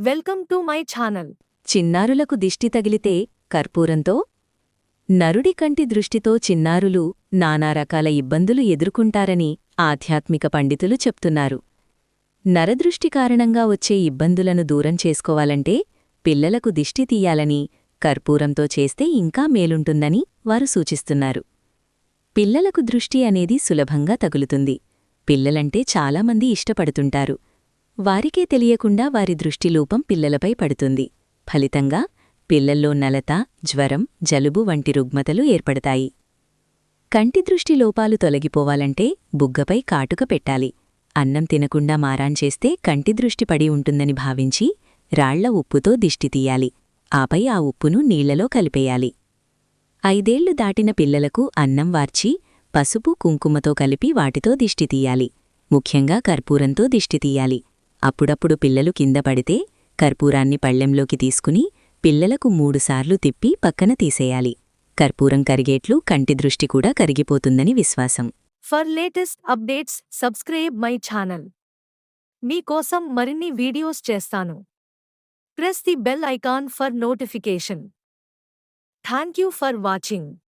Welcome to my channel. చిన్నారులకు దిష్టి తగిలితే కర్పూరంతో నరుడి కంటి దృష్టితో చిన్నారులు నానా రకాల ఇబ్బందులు ఎదుర్కొంటారని ఆధ్యాత్మిక పండితులు చెప్తున్నారు. నరదృష్టి కారణంగా వచ్చే ఇబ్బందులను దూరం చేసుకోవాలంటే పిల్లలకు దిష్టి తీయాలని, కర్పూరంతో చేస్తే ఇంకా మేలుంటుందని వారు సూచిస్తున్నారు. పిల్లలకు దృష్టి అనేది సులభంగా తగులుతుంది. పిల్లలంటే చాలామంది ఇష్టపడుతుంటారు. వారికే తెలియకుండా వారి దృష్టిలోపం పిల్లలపై పడుతుంది. ఫలితంగా పిల్లల్లో నలత, జ్వరం, జలుబు వంటి రుగ్మతలు ఏర్పడతాయి. కంటి దృష్టి లోపాలు తొలగిపోవాలంటే బుగ్గపై కాటుక పెట్టాలి. అన్నం తినకుండా మారాన్ చేస్తే కంటి దృష్టి పడి ఉంటుందని భావించి రాళ్ల ఉప్పుతో దిష్టి తీయాలి. ఆపై ఆ ఉప్పును నీళ్లలో కలిపేయాలి. 5 ఏళ్లు దాటిన పిల్లలకు అన్నం వార్చి పసుపు, కుంకుమతో కలిపి వాటితో దిష్టి తీయాలి. ముఖ్యంగా కర్పూరంతో దిష్టి తీయాలి. అప్పుడప్పుడు పిల్లలు కింద పడితే కర్పూరాన్ని పళ్ళెంలోకి తీసుకుని పిల్లలకు 3 సార్లు తిప్పి పక్కన తీసేయాలి. కర్పూరం కరిగేట్లు కంటి దృష్టి కూడా కరిగిపోతుందని విశ్వాసం. For latest updates subscribe my channel. మీకోసం మరిన్ని వీడియోస్ చేస్తాను. Press the bell icon for notification. Thank you for watching.